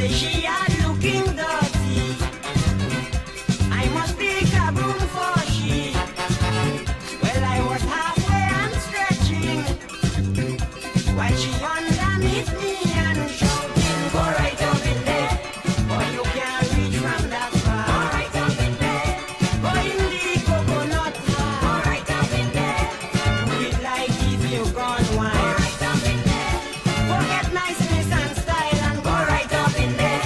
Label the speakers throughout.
Speaker 1: say she had looking dirty. I must pick a broom for she. Well, I was halfway and stretching while she underneath me and shouting, go right up in there, boy, you can't reach from that far. Go right up in there, go in the coconut bar. Go right up in there, do it like if you gone wild. Go right up in there, forget niceness and style and go right up in there.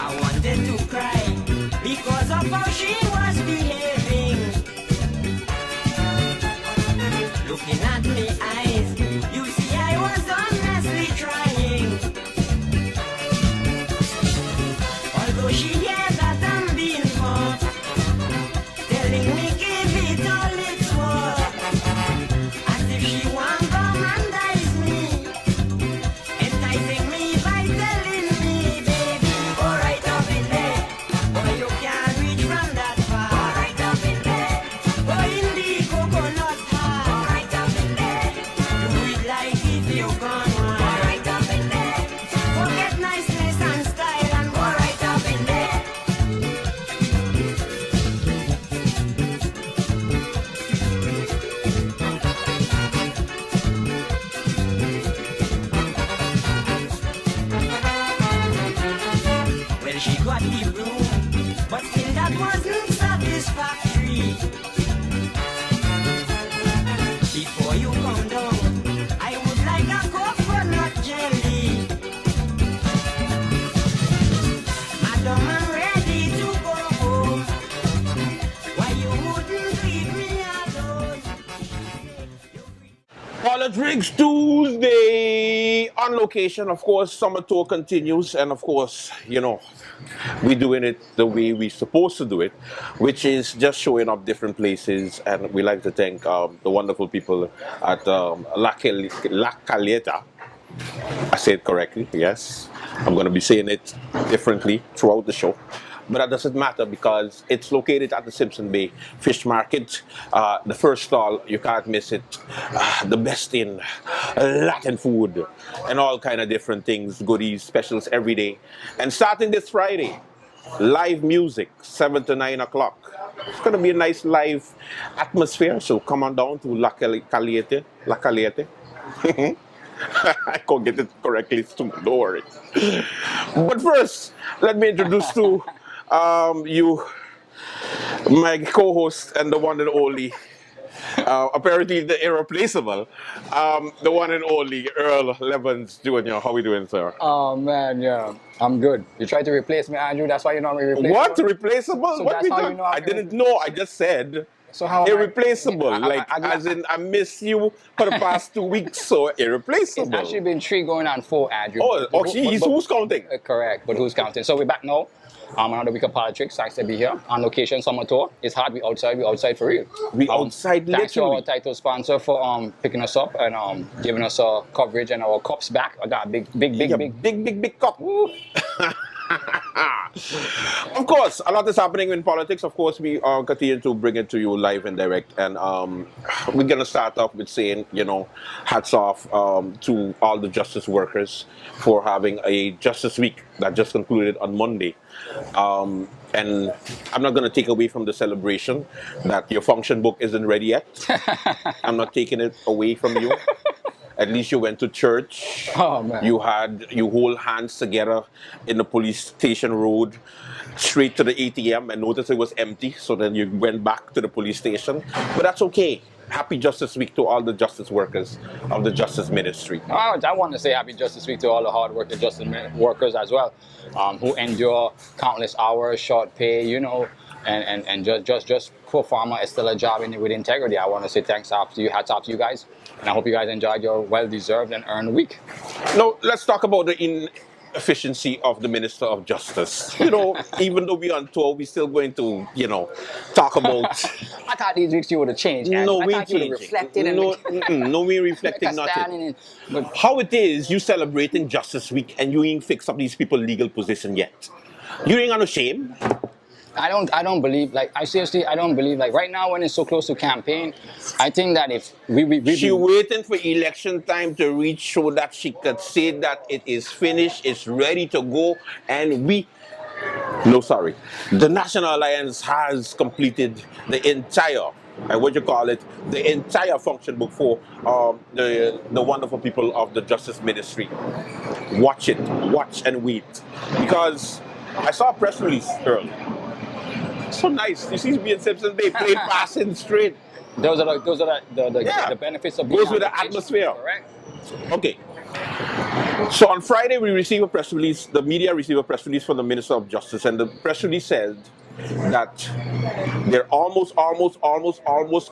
Speaker 1: I wanted to cry because of how she was behaving. Looking at me eyes, you see I was honestly trying. Although she hears that I'm being caught, telling me give it all it's worth. As if she want come and dice me, enticing me by telling me, baby, go right up in there, boy, you can't reach from that far. Go right up in there, go in the coconut bar. Go right up in there, do it like if you gone wild. Go right up in there, forget niceness and style and go right up in there. Well, she got the room, but still that wasn't satisfactory. Before you come down, I would like a coconut jelly. Madam, I'm ready to go home. Why you wouldn't leave me alone?
Speaker 2: Politricks Tuesday on location. Of course, summer tour continues, and of course, you know, we're doing it the way we're supposed to do it, which is just showing up different places. And we like to thank the wonderful people at La Caleta. I say it correctly, yes. I'm going to be saying it differently throughout the show. But that doesn't matter because it's located at the Simpson Bay Fish Market. The first stall, you can't miss it. The best in Latin food and all kind of different things, goodies, specials every day. And starting this Friday, live music, 7 to 9 o'clock. It's going to be a nice live atmosphere, so come on down to La Caleta. La Caleta. I can't get it correctly, so don't worry. But first, let me introduce to you, my co-host and the one and only, apparently the irreplaceable, the one and only Earl Levens Jr. How we doing, sir?
Speaker 3: Oh man, yeah, I'm good. You tried to replace me, Andrew. That's why you're not replaceable.
Speaker 2: What? Replaceable?
Speaker 3: So
Speaker 2: What
Speaker 3: that's
Speaker 2: we
Speaker 3: how
Speaker 2: done?
Speaker 3: you know I'm
Speaker 2: I didn't know. I just said
Speaker 3: So how am I-
Speaker 2: irreplaceable.
Speaker 3: I-
Speaker 2: As in, I miss you for the past 2 weeks, so
Speaker 3: It's
Speaker 2: irreplaceable.
Speaker 3: actually been 3 going on 4, Andrew.
Speaker 2: Oh, he's who's counting?
Speaker 3: Correct, but who's counting? So we're back now. Another week of Politricks. Thanks to be here on location summer tour. It's hard. We outside for real.
Speaker 2: We outside
Speaker 3: Thanks to our
Speaker 2: literally.
Speaker 3: title sponsor for picking us up and giving us coverage and our cups back. I got a big
Speaker 2: Big cup. Of course, a lot is happening in politics. Of course, we continue to bring it to you live and direct. And we're going to start off with saying, you know, hats off to all the justice workers for having a Justice Week that just concluded on Monday. And I'm not going to take away from the celebration that your function book isn't ready yet. I'm not taking it away from you. At least you went to church.
Speaker 3: Oh, man.
Speaker 2: You hold hands together in the police station road, straight to the ATM, and noticed it was empty. So then you went back to the police station. But that's okay. Happy Justice Week to all the justice workers of the Justice Ministry.
Speaker 3: I want to say happy Justice Week to all the hard-working justice workers as well, who endure countless hours, short pay, you know, and just perform a stellar job with integrity. I want to say thanks after you, hats off to you guys, and I hope you guys enjoyed your well-deserved and earned week.
Speaker 2: Now, let's talk about the inefficiency of the Minister of Justice. You know, even though we're on tour, we're still going to, you know, talk about...
Speaker 3: I thought these weeks you would have changed.
Speaker 2: No,
Speaker 3: I
Speaker 2: we
Speaker 3: thought you would
Speaker 2: changing.
Speaker 3: have reflected
Speaker 2: No, we reflecting
Speaker 3: and
Speaker 2: nothing.
Speaker 3: But
Speaker 2: How it is, you celebrating Justice Week and you ain't fix up these people legal position yet. You ain't got no shame.
Speaker 3: I don't believe, like, I seriously, I don't believe, like, right now when it's so close to campaign, I think that if
Speaker 2: She waiting for election time to reach so that she could say that it is finished, it's ready to go, and no, sorry. The National Alliance has completed the entire, the entire function book for the wonderful people of the Justice Ministry. Watch and wait. Because I saw a press release earlier. So nice. You see me and Simpson, they played passing straight.
Speaker 3: those are the benefits of being
Speaker 2: Goes
Speaker 3: on
Speaker 2: with the
Speaker 3: vacation,
Speaker 2: atmosphere.
Speaker 3: correct?
Speaker 2: Okay. So on Friday, we received a press release. The media received a press release from the Minister of Justice, and the press release said that they're almost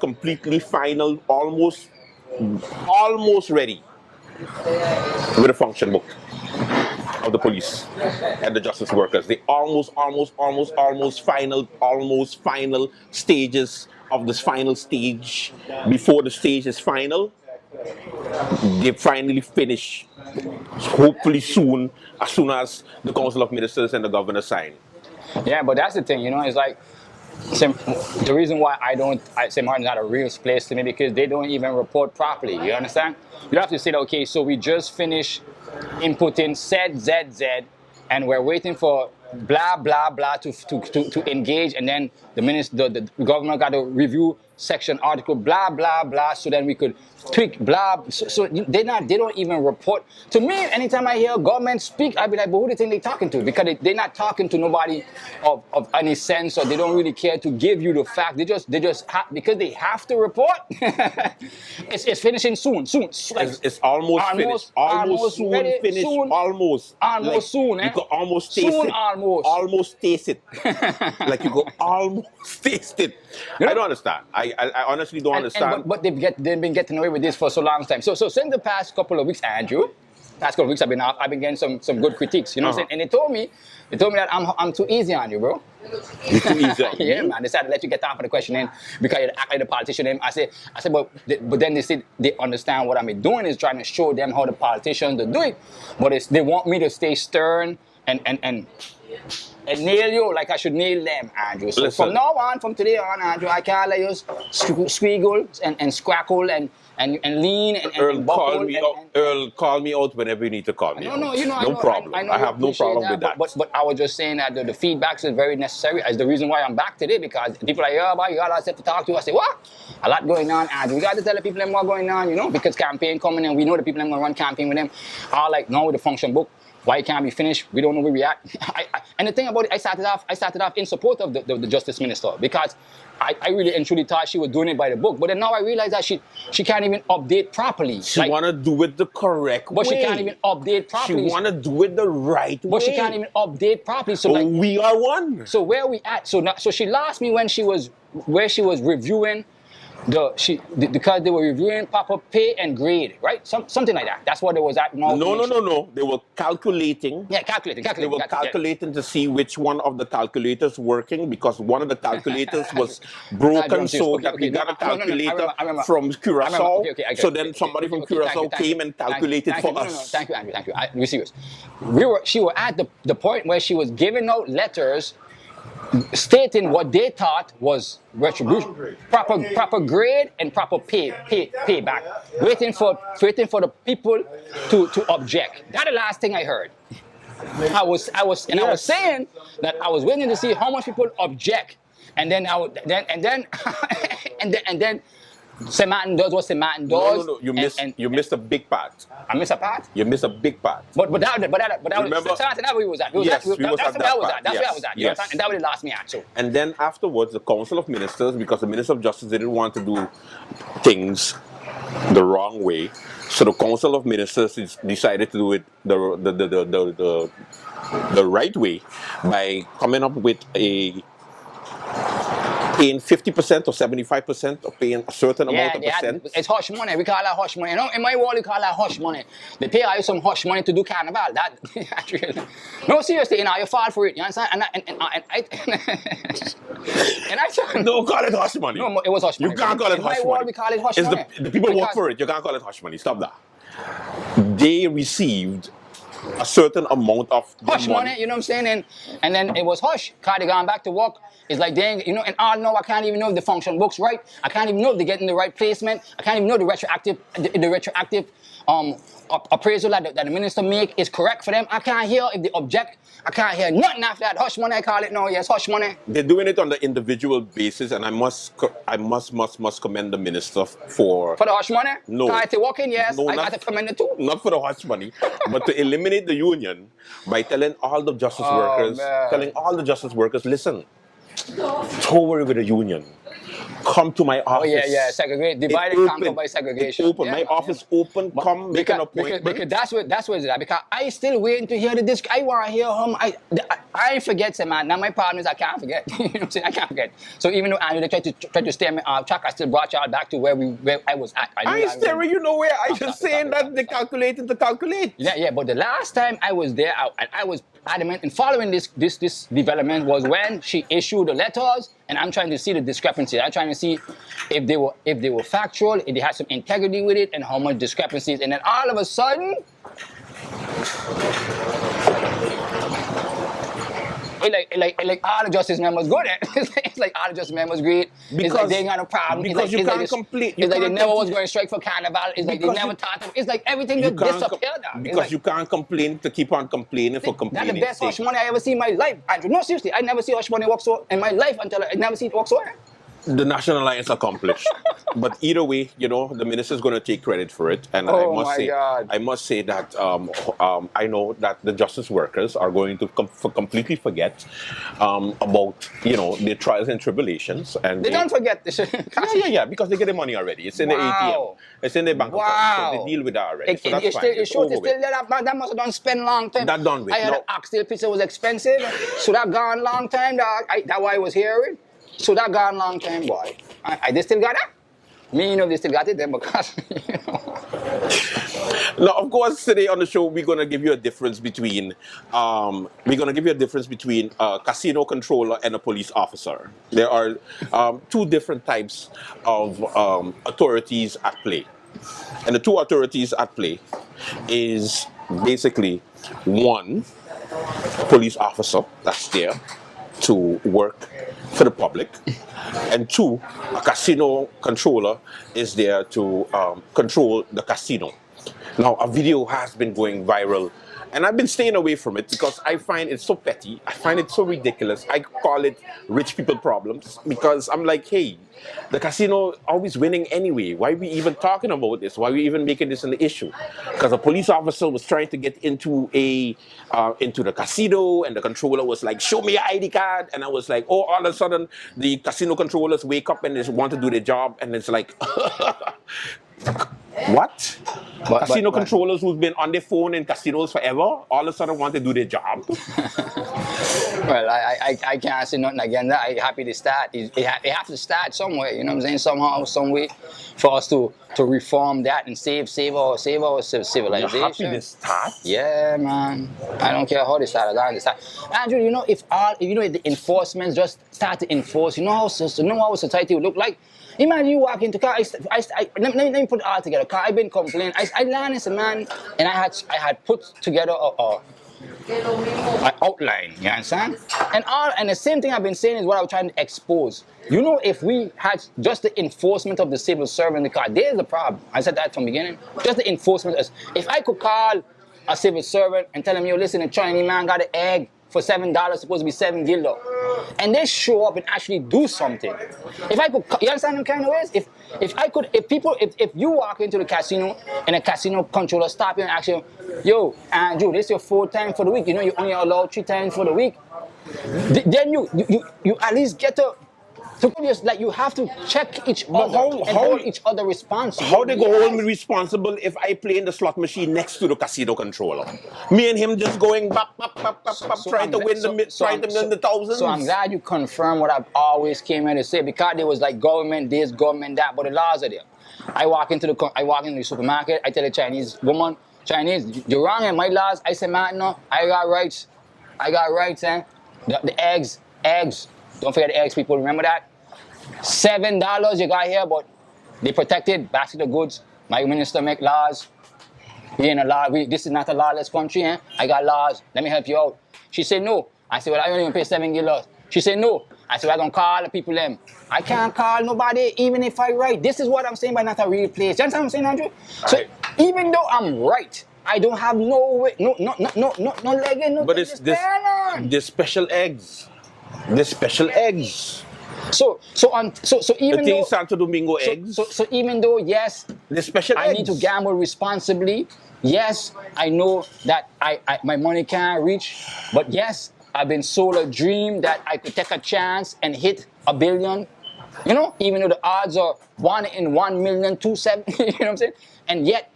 Speaker 2: completely final, almost ready with a function book of the police and the justice workers. They almost final stages of this final stage. Before the stage is final, they finally finish, hopefully soon, as soon as the Council of Ministers and the governor sign.
Speaker 3: Yeah, but that's the thing, you know, it's like, the reason why I say Martin's not a real place to me, because they don't even report properly, you understand? You have to say, okay, so we just finished inputting said ZZ, and we're waiting for blah blah blah to engage, and then the governor got to review section article blah blah blah, so then we could tweak blah. So they don't even report to me. Anytime I hear government speak, I be like, but who do you think they talking to? Because they're not talking to nobody of any sense, or they don't really care to give you the fact. They just because they have to report. it's finishing soon. Like,
Speaker 2: It's almost finished. Almost soon
Speaker 3: ready,
Speaker 2: finished.
Speaker 3: soon,
Speaker 2: Almost
Speaker 3: like, soon.
Speaker 2: You could almost taste
Speaker 3: soon,
Speaker 2: it.
Speaker 3: Almost
Speaker 2: taste it. Like you could almost taste it.
Speaker 3: You know?
Speaker 2: I don't understand. I honestly don't understand.
Speaker 3: But they've been getting away with this for so long time. So since the past couple of weeks, Andrew, I've been getting some good critiques. You know what I'm saying? And they told me that I'm too easy on you, bro.
Speaker 2: You're too easy on
Speaker 3: Yeah, man. They decided to let you get down for the questioning because you act like the politician. I said, but then they said they understand what I'm doing is trying to show them how the politicians are doing. But they want me to stay stern and nail you like I should nail them, Andrew. So
Speaker 2: Listen.
Speaker 3: from now on, from today on, Andrew, I can't let you squiggle and scrackle and lean and
Speaker 2: Earl,
Speaker 3: buckle.
Speaker 2: Earl, call me out whenever you need to call me out.
Speaker 3: No, you know,
Speaker 2: no problem. I have no problem with that.
Speaker 3: But I was just saying that the feedback is very necessary. As the reason why I'm back today, because people are like, yeah, but you got a lot to talk to. I say, what? A lot going on, Andrew. We got to tell the people them what's going on, you know, because campaign coming and we know the people them going to run campaign with them. All like now with the function book. Why it can't be finished? We don't know where we at. And the thing about it, I started off in support of the Justice Minister, because I really and truly thought she was doing it by the book. But then now I realize that she can't even update properly.
Speaker 2: She want to do it the correct way.
Speaker 3: But she can't even update properly.
Speaker 2: She want to do it the right way.
Speaker 3: But she can't even update properly. So like,
Speaker 2: we are one.
Speaker 3: So where are we at? So she lost me when she was reviewing because they were reviewing proper pay and grade, right? Something like that. That's what it was at.
Speaker 2: No. They were calculating.
Speaker 3: Yeah, calculating.
Speaker 2: They were calculating to see which one of the calculators working, because one of the calculators was broken, so that we got a calculator from Curacao. So then somebody from Curacao came and calculated for us.
Speaker 3: Thank you, Andrew. Thank you. We're serious. She was at the point where she was giving out letters stating what they thought was retribution, proper grade and proper payback, waiting for the people to object. That's the last thing I heard. I was saying that I was waiting to see how much people object, and then and then St. Martin does what St. Martin does.
Speaker 2: No. You missed a big part.
Speaker 3: I missed a part.
Speaker 2: You missed a big part.
Speaker 3: But that
Speaker 2: Remember,
Speaker 3: was that's where we was at.
Speaker 2: Yes,
Speaker 3: that's where I was at.
Speaker 2: Yes.
Speaker 3: You know what I'm saying? And that would have lost me at. So.
Speaker 2: And then afterwards, the Council of Ministers, because the Minister of Justice didn't want to do things the wrong way, so the Council of Ministers decided to do it the right way by coming up with paying 50% or 75% or paying a certain amount of percent.
Speaker 3: It's hush money. We call that hush money. You know, in my world, we call that hush money. They pay you some hush money to do carnival. No, seriously, you know, you fall for it. You understand? And I
Speaker 2: don't call it hush money.
Speaker 3: No, it was hush money.
Speaker 2: You can't call it hush money.
Speaker 3: In my world, we call it hush money.
Speaker 2: The people work for it. You can't call it hush money. Stop that. They received a certain amount of the
Speaker 3: Hush money, you know what I'm saying? And then it was hush. Cause they gone back to work. It's like dang, you know, and all know I can't even know if the function works right. I can't even know if they're getting the right placement. I can't even know the retroactive appraisal that the minister make is correct for them. I can't hear if they object. I can't hear nothing after that. Hush money, I call it now. Yes, hush money.
Speaker 2: They're doing it on the individual basis, and I must commend the minister for
Speaker 3: the hush money.
Speaker 2: No,
Speaker 3: I to walk in, yes.
Speaker 2: no,
Speaker 3: I got to commend it too.
Speaker 2: Not for the hush money, but to eliminate the union by telling all the justice workers, listen, don't worry with the union. Come to my office.
Speaker 3: Oh yeah, segregate, divide and conquer by segregation.
Speaker 2: It's open.
Speaker 3: Yeah,
Speaker 2: my office open. Come make an appointment.
Speaker 3: Because that's what it's at. Because I still waiting to hear the disc. I want to hear him. I forget, say, man. Now my problem is I can't forget. You know what I'm saying? I can't forget. So even though Andrew they tried to steer me off track, I still brought y'all back to where I was at.
Speaker 2: I ain't steering you nowhere. I just saying that they calculating to calculate.
Speaker 3: Yeah. But the last time I was there, I was adamant in following this development was when she issued the letters, and I'm trying to see the discrepancies. I'm trying to see if they were factual, if they had some integrity with it, and how much discrepancies. And then all of a sudden, like all the justice men was good at. It's like all the justice men was great. It's like they ain't got no problem.
Speaker 2: Because you can't complete.
Speaker 3: It's like they never was going to strike for carnival. It's like they never thought. It's like everything just disappeared.
Speaker 2: Because you can't complain to keep on complaining for complaining.
Speaker 3: That's the best hush money I ever see in my life, Andrew. No, seriously, I never see hush money work so in my life until I never see it work so.
Speaker 2: The National Alliance accomplished. But either way, you know, the minister's going to take credit for it. And I must say that I know that the justice workers are going to completely forget about, you know, their trials and tribulations. And
Speaker 3: they don't forget this.
Speaker 2: Yeah, because they get the money already. It's in the ATM. It's in their bank account. So they deal with that already. So that's fine.
Speaker 3: That must have done spend long time.
Speaker 2: That done with.
Speaker 3: I had an oxtail pizza was expensive. So that gone long time, dog. That's why I was hearing. So that gone long time, boy. They still got that? Me, you know, they still got it then because, you know.
Speaker 2: Now, of course, today on the show, we're going to give you a difference between a casino controller and a police officer. There are two different types of authorities at play. And the two authorities at play is basically one, police officer that's there to work for the public, and two, a casino controller is there to control the casino. Now, a video has been going viral, and I've been staying away from it because I find it so petty. I find it so ridiculous. I call it rich people problems because I'm like, hey, the casino always winning anyway. Why are we even talking about this? Why are we even making this an issue? Because a police officer was trying to get into the casino, and the controller was like, show me your ID card. And I was like, oh, all of a sudden, the casino controllers wake up and they want to do their job. And it's like, what? Casino controllers who've been on their phone in casinos forever, all of a sudden want to do their job?
Speaker 3: Well, I can't say nothing against that. I'm happy to start. It have to start somewhere, you know what I'm saying? Somehow, some way for us to reform that and save our civilization.
Speaker 2: You're happy to start?
Speaker 3: Yeah, man. I don't care how they start. Andrew, you know, if the enforcement just start to enforce, you know how our society would look like? Imagine you walk into car. Let me put it all together. Car, I've been complaining. I learned as a man, and I had put together an outline. You understand? And the same thing I've been saying is what I was trying to expose. You know, if we had just the enforcement of the civil servant in the car, there's the problem. I said that from the beginning. Just the enforcement. If I could call a civil servant and tell him, yo, listen, a Chinese man got an egg for $7, supposed to be $7, and they show up and actually do something. If I could, you understand them kind of ways? If you walk into the casino and a casino controller stop you and ask you, yo, Andrew, this is your 4th time for the week. You know you only allowed 3 times for the week. Then you at least get to just like you have to check each other and hold each other responsible.
Speaker 2: How they go hold me responsible if I play in the slot machine next to the casino controller? Me and him just going bap, trying to win the thousands.
Speaker 3: So I'm glad you confirmed what I've always came here to say, because there was like government this, government that, but the laws are there. I walk into the supermarket, I tell the Chinese woman, Chinese, you're wrong in my laws. I say, man, no, I got rights, eh? The eggs. Don't forget the eggs, people. Remember that? $7 you got here, but they protected basket of goods. My minister make laws. We ain't a law. This is not a lawless country, eh? I got laws. Let me help you out. She said no. I said, well, I don't even pay $7. She said no. I said, well, I'm gonna call the people them. I can't call nobody, even if I right. This is what I'm saying by not a real place. You understand what I'm saying, Andrew? So even though I'm right, I don't have no way, no leg in, no.
Speaker 2: But it's the special eggs. The special eggs.
Speaker 3: So even
Speaker 2: the
Speaker 3: though
Speaker 2: Santo Domingo eggs.
Speaker 3: So even though yes,
Speaker 2: the special
Speaker 3: I
Speaker 2: eggs.
Speaker 3: need to gamble responsibly. Yes, I know that my money can't reach, but yes, I've been sold a dream that I could take a chance and hit $1 billion. You know, even though the odds are 1 in 1,270,000, you know what I'm saying? And yet,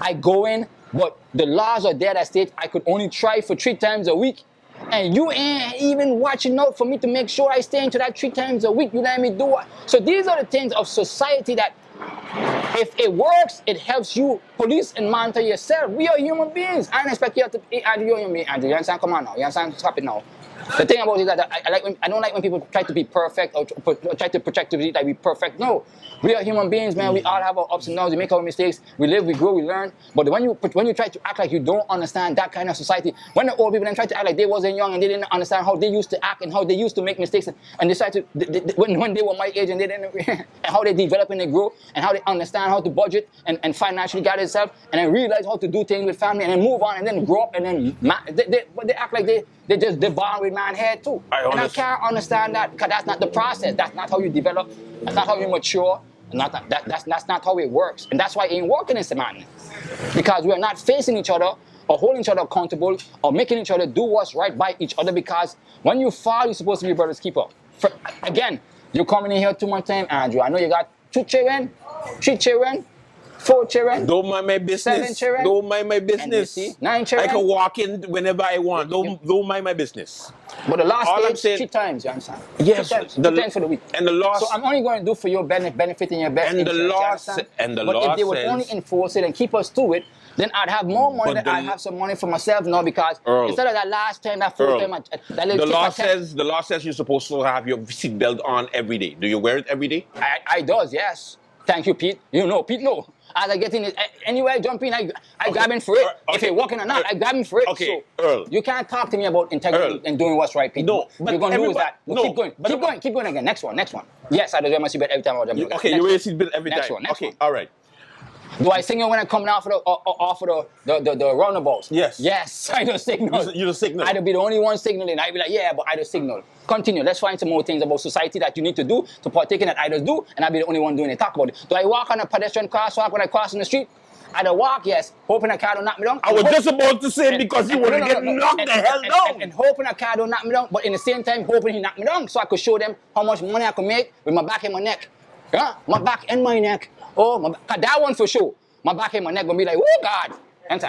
Speaker 3: I go in, but the laws are there that state I could only try for 3 times a week. And you ain't even watching out for me to make sure I stay into that 3 times a week. You let me do it. So these are the things of society that if it works, it helps you police and monitor yourself. We are human beings. I don't expect you to be Andrew, you're human being. Andrew, you understand? Come on now. You understand? Stop it now. The thing about it is that I don't like when people try to be perfect or try to project to be perfect. No, we are human beings, man. We all have our ups and downs. We make our mistakes. We live, we grow, we learn. But when you try to act like you don't understand that kind of society, when the old people then try to act like they wasn't young and they didn't understand how they used to act and how they used to make mistakes and decide to when they were my age and they didn't and how they develop and they grow and how they understand how to budget and financially guide themselves and then realize how to do things with family and then move on and then grow up and then they act like they're born with man head too. I can't understand that because that's not the process. That's not how you develop. That's not how you mature. That's not how it works. And that's why it ain't working in Samantha. Because we are not facing each other or holding each other accountable or making each other do what's right by each other because when you fall, you're supposed to be brother's keeper. Again, you're coming in here too much time, Andrew. I know you got 2 children, 3 children, 4 children.
Speaker 2: Don't mind my business.
Speaker 3: 7 children.
Speaker 2: Don't mind my business.
Speaker 3: 9 children.
Speaker 2: I can walk in whenever I want. Don't mind my business.
Speaker 3: But the last
Speaker 2: All I'm
Speaker 3: stage,
Speaker 2: saying,
Speaker 3: 3 times, you understand?
Speaker 2: Yes,
Speaker 3: 3 times, 2 times for the week.
Speaker 2: And the law.
Speaker 3: So I'm only going to do for your benefit in your best
Speaker 2: And the
Speaker 3: interest,
Speaker 2: law.
Speaker 3: But if they would only enforce it and keep us to it, then I'd have more money. Then I'd have some money for myself now because instead of that last time, that first time,
Speaker 2: the law says you're supposed to have your seatbelt on every day. Do you wear it every day?
Speaker 3: I does, yes. Thank you, Pete. You know, Pete, no. As I get in it, anywhere I jump in, I grab him for it. If it's working or not, I grab him for it.
Speaker 2: Okay,
Speaker 3: so
Speaker 2: Earl.
Speaker 3: You can't talk to me about integrity and doing what's right, Pete.
Speaker 2: No, but
Speaker 3: you're going to lose that.
Speaker 2: No,
Speaker 3: Keep going again. Next one. Yes, I do wear my seatbelt every time I jump.
Speaker 2: Okay, you wear your seatbelt every time.
Speaker 3: Next one.
Speaker 2: All right.
Speaker 3: Do I signal when I'm coming off of the roundabouts?
Speaker 2: Yes.
Speaker 3: Yes, I do signal.
Speaker 2: You do signal.
Speaker 3: I'd be the only one signaling. I'd be like, yeah, but I do signal. Continue. Let's find some more things about society that you need to do to partake in that I just do, and I'll be the only one doing it. Talk about it. Do I walk on a pedestrian crosswalk when I cross in the street? I don't walk, yes, hoping a car don't knock me down.
Speaker 2: I was just about to say because you want to get knocked the hell down.
Speaker 3: And hoping a car don't knock me down, but in the same time hoping he knock me down so I could show them how much money I could make with my back and my neck. Yeah, my back and my neck. Oh, that one for sure. My back and my neck gonna be like, oh God.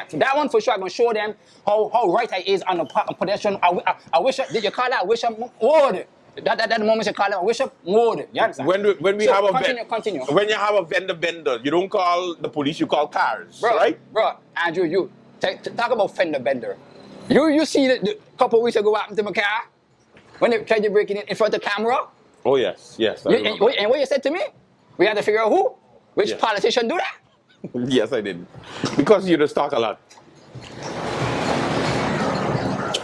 Speaker 3: So that one for sure, I'm gonna show them how right I is on the pedestrian. I wish did you call that? I wish I would. That moment you call it, I wish I would. You understand?
Speaker 2: When we have
Speaker 3: continue.
Speaker 2: When you have a vendor, you don't call the police, you call cars, right?
Speaker 3: Bro, Andrew, you talk about fender bender. You see the couple of weeks ago what happened to my car when they tried to break it in front of the camera?
Speaker 2: Oh yes.
Speaker 3: And what you said to me? We had to figure out who, which politician do that.
Speaker 2: Yes, I did. Because you just talk a lot.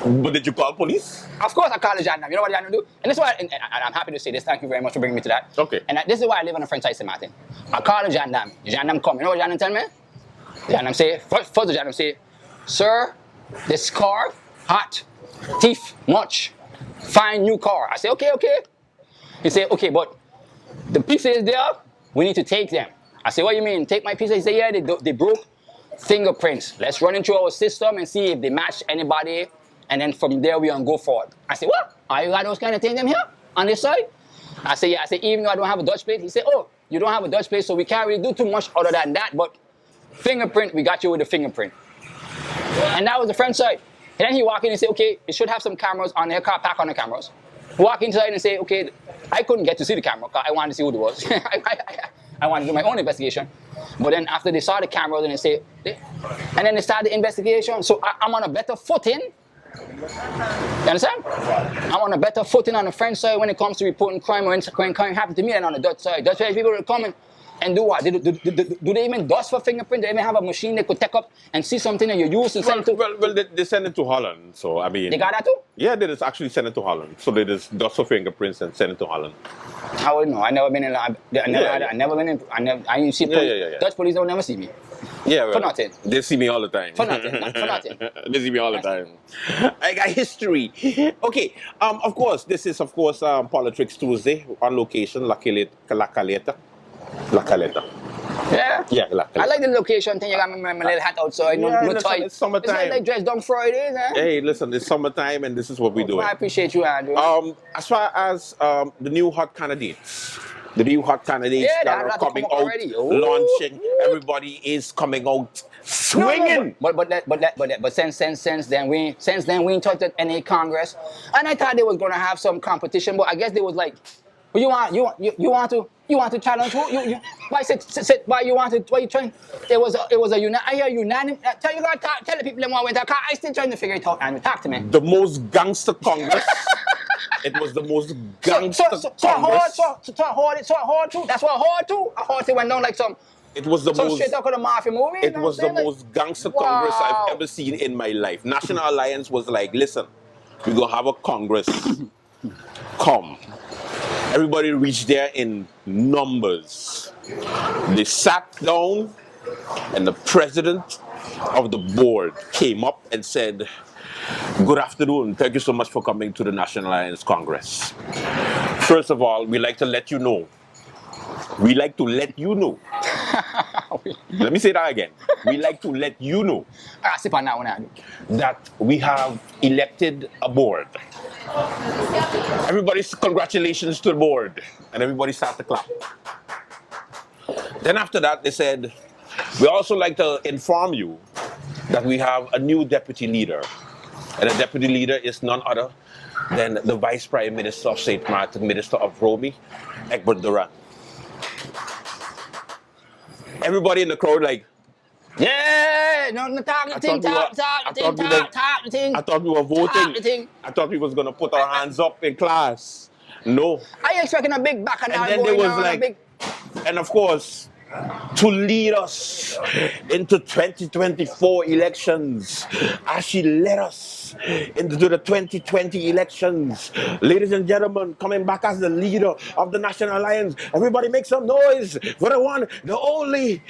Speaker 2: But did you call police?
Speaker 3: Of course I call the gendarme. You know what the gendarme do? And this is why, and I'm happy to say this. Thank you very much for bringing me to that.
Speaker 2: Okay.
Speaker 3: And this is why I live on the French side, St. Martin. I call the gendarme. The gendarme come. You know what the gendarme tell me? The gendarme say, first the gendarme say, sir, this car, hot, thief, much, find new car. I say, okay. He say, okay, but the pieces there, we need to take them. I say, what do you mean? Take my pieces? He say, yeah, they broke fingerprints. Let's run into our system and see if they match anybody. And then from there, we gonna go forward. I say, what? Are you got those kind of things them here on this side? I say, yeah. I say, even though I don't have a Dutch plate. He said, oh, you don't have a Dutch plate, so we can't really do too much other than that. But fingerprint, we got you with the fingerprint. And that was the French side. And then he walk in and say, okay, it should have some cameras on their car, pack on the cameras. Walk inside and say, okay, I couldn't get to see the camera because I wanted to see who it was. I wanted to do my own investigation. But then after they saw the cameras and they say, and then they started the investigation. So I'm on a better footing. You understand? I'm on a better footing on the French side when it comes to reporting crime or when crime happens to me than on the Dutch side. Dutch side people are coming. And do what? Do they even dust for fingerprint? Do they even have a machine they could take up and see something that you used and send it to?
Speaker 2: Well, they send it to Holland. So, I mean...
Speaker 3: They got that too?
Speaker 2: Yeah, they just actually send it to Holland. So they just dust for fingerprints and send it to Holland.
Speaker 3: I wouldn't know. I never been in. I never been in. I didn't see police.
Speaker 2: Yeah.
Speaker 3: Dutch police don't never see me.
Speaker 2: Yeah, well,
Speaker 3: For nothing.
Speaker 2: They see me all the time.
Speaker 3: For nothing. For nothing.
Speaker 2: They see me all the time. I got history. Okay. Of course, this is Politricks Tuesday on location, La Caleta.
Speaker 3: Yeah.
Speaker 2: Yeah, La Caleta.
Speaker 3: I like the location thing. You got my little hat outside. No
Speaker 2: listen,
Speaker 3: tie.
Speaker 2: it's summertime.
Speaker 3: It's not like dress down Fridays, eh?
Speaker 2: Hey, listen, it's summertime and this is what we do.
Speaker 3: I appreciate you, Andrew.
Speaker 2: As far as the new hot candidates. The new hot candidates that are coming out, launching. Everybody is coming out swinging.
Speaker 3: No, but since then we ain't touched any Congress, and I thought they was gonna have some competition, but I guess they was like, well, you want to challenge who? Why you trying? It was a unanimous. Tell the people them went. I still trying to figure it out. And talk to me.
Speaker 2: The most gangster Congress. It was the most gangster Congress.
Speaker 3: So hard too. That's what hard too. I heard it went down like some.
Speaker 2: It was the most
Speaker 3: straight out of the mafia movie.
Speaker 2: It was the most gangster Congress I've ever seen in my life. National Alliance was like, listen, we're gonna have a Congress. Come. Everybody reached there in numbers. They sat down, and the president of the board came up and said, good afternoon. Thank you so much for coming to the National Alliance Congress. First of all, we'd like to let you know. Let me say that again. We'd like to let you know that we have elected a board. Everybody's congratulations to the board. And everybody started to clap. Then after that, they said, we also like to inform you that we have a new deputy leader. And the deputy leader is none other than the Vice Prime Minister of St. Martin, Minister of Romy, Egbert Duran. Everybody in the crowd like,
Speaker 3: yeah, no talk the thing.
Speaker 2: I thought we were voting. I thought we was gonna put our hands up in class. No.
Speaker 3: Are you expecting a big back and
Speaker 2: then there was like, and of course, to lead us into 2024 elections, as she led us into the 2020 elections. Ladies and gentlemen, coming back as the leader of the National Alliance, everybody make some noise for the one, the only,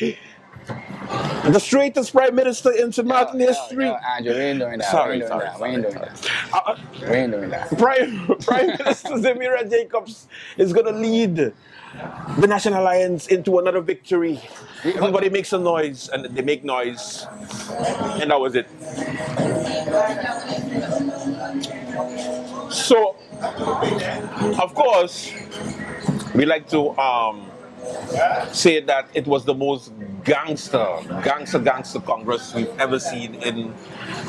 Speaker 2: the straightest Prime Minister in St. Martin history.
Speaker 3: Andrew, we ain't doing that.
Speaker 2: Sorry.
Speaker 3: We ain't doing that.
Speaker 2: Prime Minister Zemira Jacobs is going to lead the National Alliance into another victory. Everybody makes a noise, and they make noise, and that was it. So, of course, we like to say that it was the most gangster Congress we've ever seen in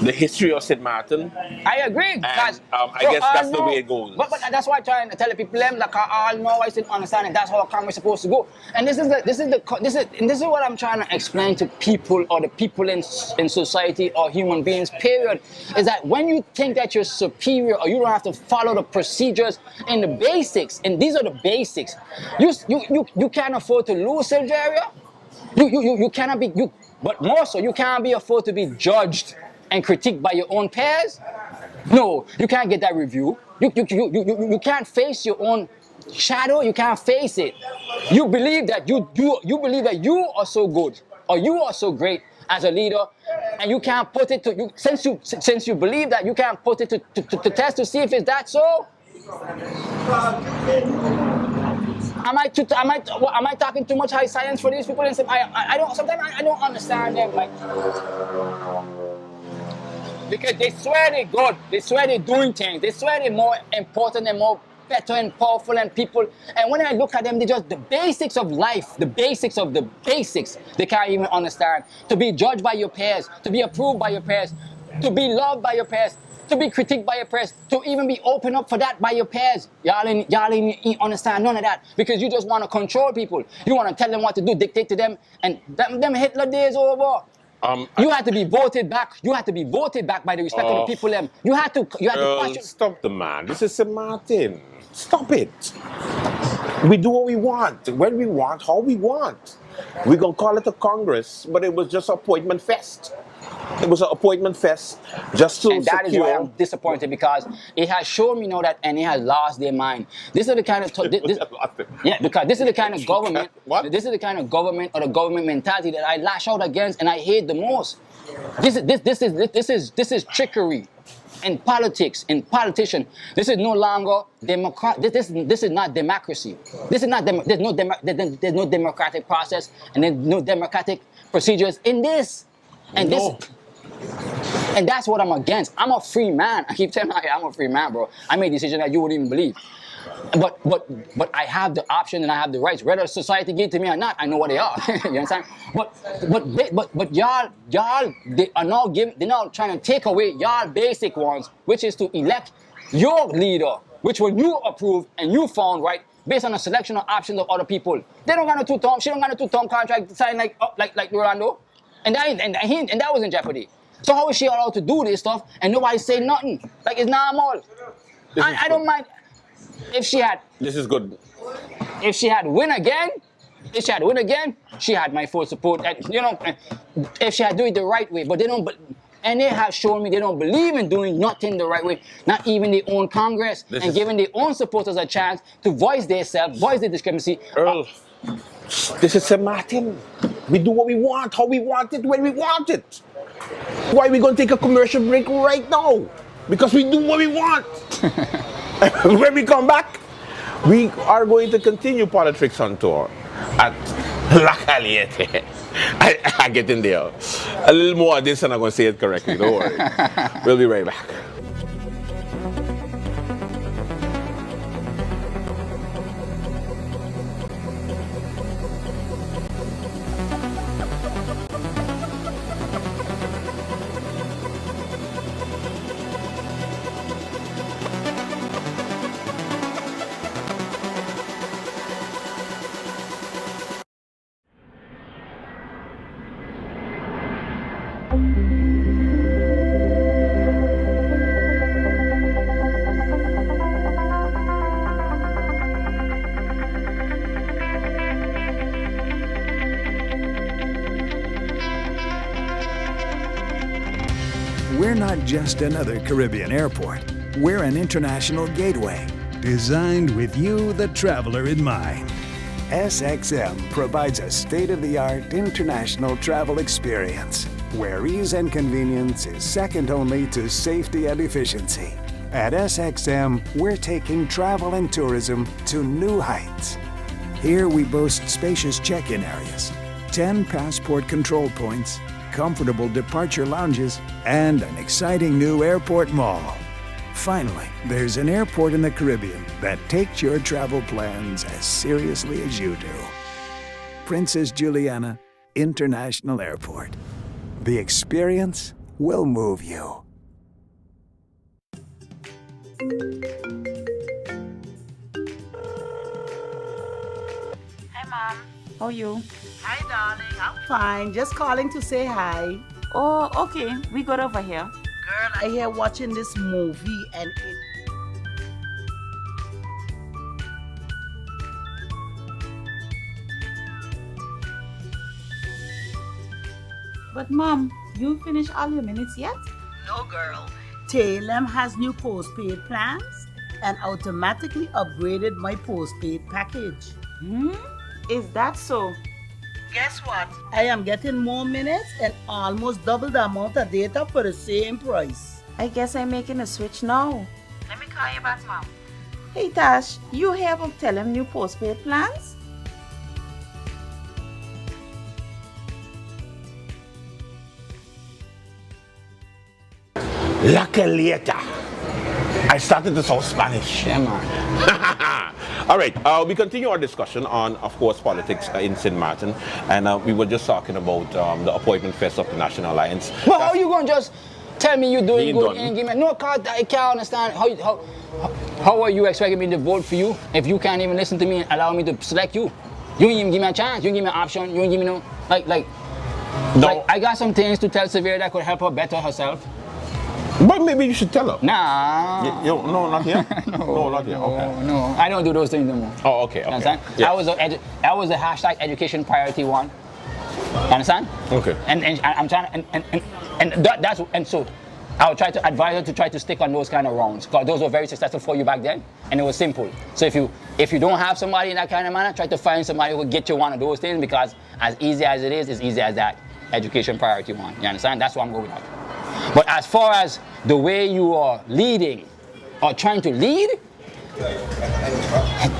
Speaker 2: the history of St. Martin.
Speaker 3: I agree.
Speaker 2: And I guess that's the way it goes.
Speaker 3: But that's why I'm trying to tell the people them like I all know, I still understand it. That's how a Congress is supposed to go. And this is what I'm trying to explain to people, or the people in society, or human beings, period, is that when you think that you're superior, or you don't have to follow the procedures and the basics, and these are the basics, you can't afford to lose, Silveria. You cannot be, but more so, you can't be afford to be judged and critiqued by your own peers. No, you can't get that review. You can't face your own shadow. You can't face it. You believe that you believe that you are so good, or you are so great as a leader, and you can't put it to you since you believe that, you can't put it to test to see if it's that so. Am I talking too much high science for these people? And I don't. Sometimes I don't understand them. Like, because they swear they're good. They swear they're doing things. They swear they're more important and more better and powerful and people. And when I look at them, they're just the basics of life, the basics of the basics. They can't even understand. To be judged by your peers, to be approved by your peers, to be loved by your peers, to be critiqued by your peers, to even be open up for that by your peers. Y'all ain't understand none of that, because you just want to control people. You want to tell them what to do, dictate to them, and them Hitler days over. You had to be voted back. You had to be voted back by the respect of the people. You had to question.
Speaker 2: Stop the man. This is St. Martin. Stop it. We do what we want, when we want, how we want. We're going to call it a Congress, but it was just an appointment fest. It was an appointment fest just to
Speaker 3: And that is why I'm
Speaker 2: secure.
Speaker 3: disappointed, because it has shown me now that NA has lost their mind. This is the kind of yeah, because this is the kind of government.
Speaker 2: What?
Speaker 3: This is the kind of government or the government mentality that I lash out against and I hate the most. This is trickery in politics, in politician. This is no longer democrat. This is not democracy. This is not there's no democratic process and there's no democratic procedures in this. And
Speaker 2: No.
Speaker 3: and that's what I'm against. I'm a free man. I keep telling you, I'm a free man, bro. I made decisions that you wouldn't even believe. But I have the option and I have the rights. Whether society give it to me or not, I know what they are. You understand? But y'all they are now they're now trying to take away y'all basic ones, which is to elect your leader, which when you approve and you found right based on a selection of options of other people. They don't got a two-term. She don't got a two-term contract signed like Rolando. And that was in jeopardy. So how is she allowed to do this stuff and nobody say nothing? Like it's normal. I don't mind if she had.
Speaker 2: This is good.
Speaker 3: If she had win again, she had my full support. And, you know, if she had do it the right way, but they don't. And they have shown me they don't believe in doing nothing the right way, not even their own Congress, and giving their own supporters a chance to voice themselves, voice their discrepancy.
Speaker 2: Earl, this is St. Martin. We do what we want, how we want it, when we want it. Why are we going to take a commercial break right now? Because we do what we want. When we come back, we are going to continue Politricks on tour at La Caliente. I get in there. A little more of this and I'm going to say it correctly. Don't worry. We'll be right back.
Speaker 4: We're not just another Caribbean airport. We're an international gateway, designed with you, the traveler, in mind. SXM provides a state-of-the-art international travel experience, where ease and convenience is second only to safety and efficiency. At SXM, we're taking travel and tourism to new heights. Here we boast spacious check-in areas, 10 passport control points, comfortable departure lounges, and an exciting new airport mall. Finally, there's an airport in the Caribbean that takes your travel plans as seriously as you do. Princess Juliana International Airport. The experience will move you.
Speaker 5: Hi, Mom. How are you?
Speaker 6: Hi, darling. I'm fine. Just calling to say hi.
Speaker 5: Oh, okay. We got over here.
Speaker 6: Girl, I hear watching this movie and it...
Speaker 5: But, Mom, you finished all your minutes yet?
Speaker 6: No, girl. Talem has new postpaid plans and automatically upgraded my postpaid package.
Speaker 5: Is that so?
Speaker 6: Guess what? I am getting more minutes and almost double the amount of data for the same price.
Speaker 5: I guess I'm making a switch now.
Speaker 6: Let me call you back, Mom.
Speaker 5: Hey, Tash, you hear about Telem new postpaid plans?
Speaker 2: La Calieta. I started to sound Spanish.
Speaker 3: Yeah, man.
Speaker 2: All right, we continue our discussion on, of course, politics in St. Martin, and we were just talking about the appointment fest of the National Alliance.
Speaker 3: Well, how you gonna just tell me you doing
Speaker 2: Being
Speaker 3: good
Speaker 2: done.
Speaker 3: and give me no card? I can't understand how are you expecting me to vote for you if you can't even listen to me and allow me to select you? You didn't even give me a chance. You didn't give me an option. You didn't give me no
Speaker 2: No.
Speaker 3: like I got some things to tell Severe that could help her better herself.
Speaker 2: But maybe you should tell her.
Speaker 3: Nah.
Speaker 2: No, not yet. No, not yet. Okay.
Speaker 3: No, I don't do those things no more.
Speaker 2: Oh, okay.
Speaker 3: You
Speaker 2: Okay.
Speaker 3: understand?
Speaker 2: Yes.
Speaker 3: That was the hashtag education priority one. You understand?
Speaker 2: Okay.
Speaker 3: And I'm trying and so I'll try to advise her to try to stick on those kind of rounds because those were very successful for you back then, and it was simple. So if you don't have somebody in that kind of manner, try to find somebody who will get you one of those things because as easy as it is, it's easy as that education priority one. You understand? That's what I'm going with. But as far as the way you are leading or trying to lead,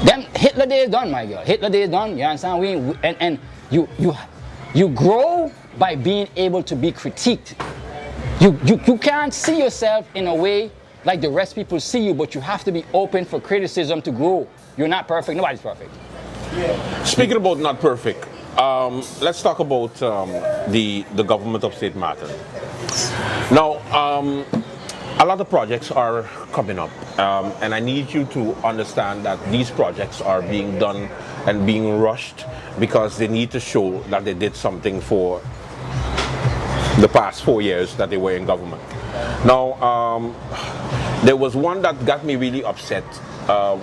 Speaker 3: then Hitler Day is done, my girl. Hitler Day is done. You understand? You grow by being able to be critiqued. You can't see yourself in a way like the rest of people see you, but you have to be open for criticism to grow. You're not perfect. Nobody's perfect.
Speaker 2: Speaking about not perfect, let's talk about the government of state matter. Now, a lot of projects are coming up, and I need you to understand that these projects are being done and being rushed because they need to show that they did something for the past 4 years that they were in government. Now, there was one that got me really upset,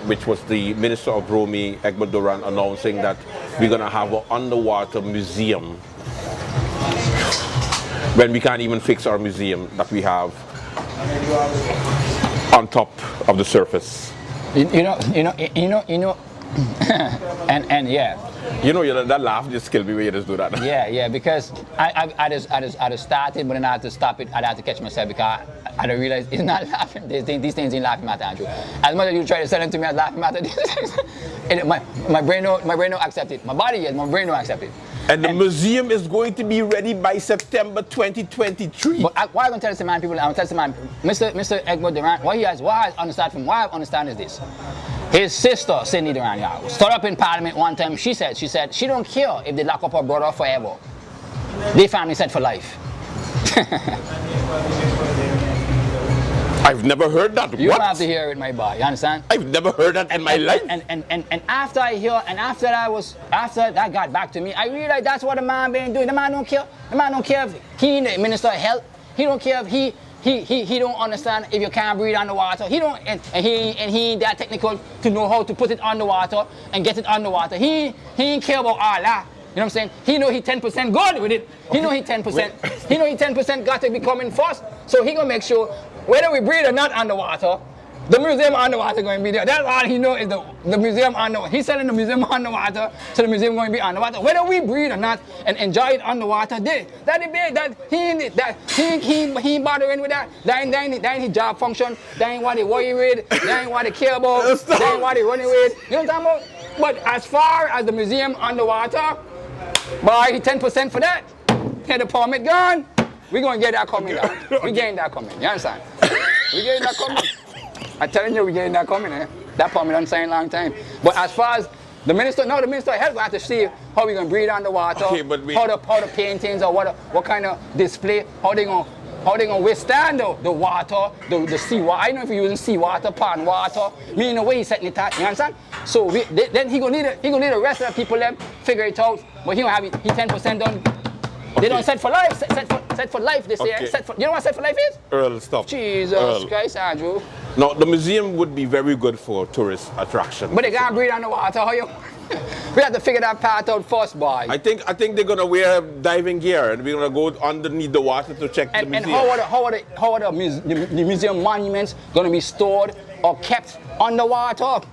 Speaker 2: which was the Minister of Romy, Egbert Duran, announcing that we're going to have an underwater museum when we can't even fix our museum that we have on top of the surface.
Speaker 3: You know, and yeah.
Speaker 2: You know, that laugh just killed me when you just do that.
Speaker 3: Yeah, because I just started, but then I had to stop it. I had to catch myself because I didn't realize it's not laughing. These things ain't laughing matter, Andrew. As much as you try to sell them to me as laughing matter, my brain don't accept it. My body yes, my brain don't accept it.
Speaker 2: And the museum is going to be ready by September 2023.
Speaker 3: But why I'm going to tell this man, people, I'm going to tell this man, Mr. Egbert Durant, what I understand is this. His sister, Cindy Durant, stood up in Parliament one time. She said she don't care if they lock up her brother forever. They family set for life.
Speaker 2: I've never heard that.
Speaker 3: You
Speaker 2: What?
Speaker 3: don't have to hear it, my boy. You understand?
Speaker 2: I've never heard that in my life.
Speaker 3: And after I hear, and after that got back to me, I realized that's what the man been doing. The man don't care. The man don't care if he the Minister of Health. He don't care if he don't understand if you can't breathe underwater. He don't and he ain't that technical to know how to put it underwater and get it underwater. He ain't care about all that. You know what I'm saying? He know he 10% good with it. He know he 10%. He know he 10% got to be coming first. So he gonna make sure whether we breathe or not underwater, the museum underwater going to be there. That's all he know is the museum underwater. He's selling the museum underwater, so the museum going to be underwater. Whether we breathe or not and enjoy it underwater, he ain't bothering with that. That ain't his job function. That ain't what he worry with. That ain't what he care about. That ain't what he running with. You know what I'm talking about? But as far as the museum underwater, boy, he 10% for that. Had the permit gone. We're going to get that coming down. We getting that coming. You understand? We getting that coming. I'm telling you, we getting that coming, eh? That permit done signed a long time. But as far as the Minister of Health will have to see how we going to breathe underwater,
Speaker 2: okay, but
Speaker 3: how the paintings or what kind of display, how they going to withstand the water, the sea water. I don't know if you're using sea water, pond water, meaning the way he's setting it out, you understand? So then he gonna need the rest of the people them figure it out, but he gonna have it, he 10% done. Okay. They don't set for life, set for life, they say. Okay. You know what set for life is?
Speaker 2: Earl, stop.
Speaker 3: Jesus Christ, Andrew.
Speaker 2: No, the museum would be very good for tourist attraction.
Speaker 3: But they can't breathe underwater, how you? We have to figure that part out first, boy.
Speaker 2: I think they're gonna wear diving gear and we're gonna go underneath the water to check the museum.
Speaker 3: And how are the museum monuments gonna be stored or kept underwater?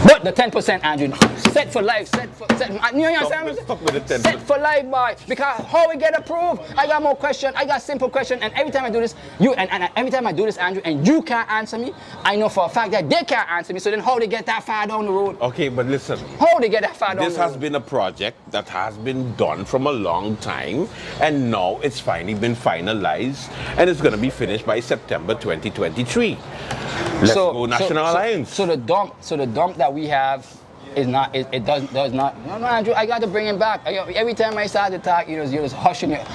Speaker 3: But the 10%, Andrew, set for life, you understand?
Speaker 2: Stop with the 10%.
Speaker 3: Set for life, boy. Because how we get approved? I got more questions, I got simple questions, and every time I do this, every time I do this, Andrew, and you can't answer me, I know for a fact that they can't answer me, so then how they get that far down the road?
Speaker 2: Okay, but listen.
Speaker 3: How they get that far down the road?
Speaker 2: This has been a project that has been done from a long time, and now it's finally been finalized, and it's going to be finished by September 2023. Let's go National Alliance.
Speaker 3: So the dump that we have is not. It does not. No, Andrew, I got to bring him back. Every time I start to talk, you're just hushing it.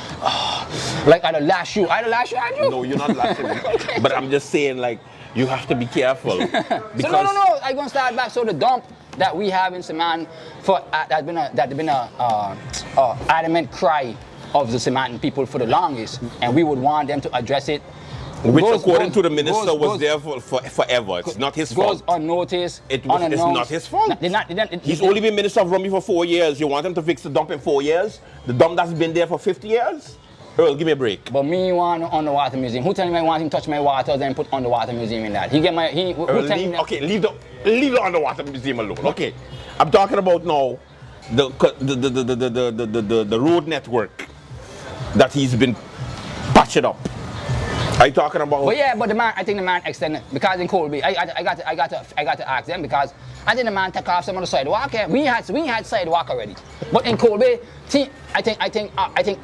Speaker 3: Like I'd lash you. Andrew.
Speaker 2: No, you're not lashing me. Okay. But I'm just saying, like, you have to be careful.
Speaker 3: So no. I'm gonna start back. So the dump that we have in Saman for that's been a adamant cry of the Samaritan people for the longest, and we would want them to address it.
Speaker 2: Which, according to the minister, was there for forever. It's not his fault.
Speaker 3: Goes unnoticed,
Speaker 2: It's
Speaker 3: unannounced.
Speaker 2: not his fault. He's
Speaker 3: They-
Speaker 2: only been Minister of Rummy for 4 years. You want him to fix the dump in 4 years? The dump that's been there for 50 years? Earl, give me a break.
Speaker 3: But me want underwater museum. Who tell me I want him to touch my water then put underwater museum in that? He get my who
Speaker 2: Earl,
Speaker 3: tell me
Speaker 2: okay, leave the underwater museum alone. Okay, I'm talking about now the road network that he's been patching up. Are you talking about?
Speaker 3: But yeah, but I think the man extended because in Colby, I got to ask them because I think the man took off some of the sidewalk. Yeah, we had sidewalk already, but in Colby, see, I think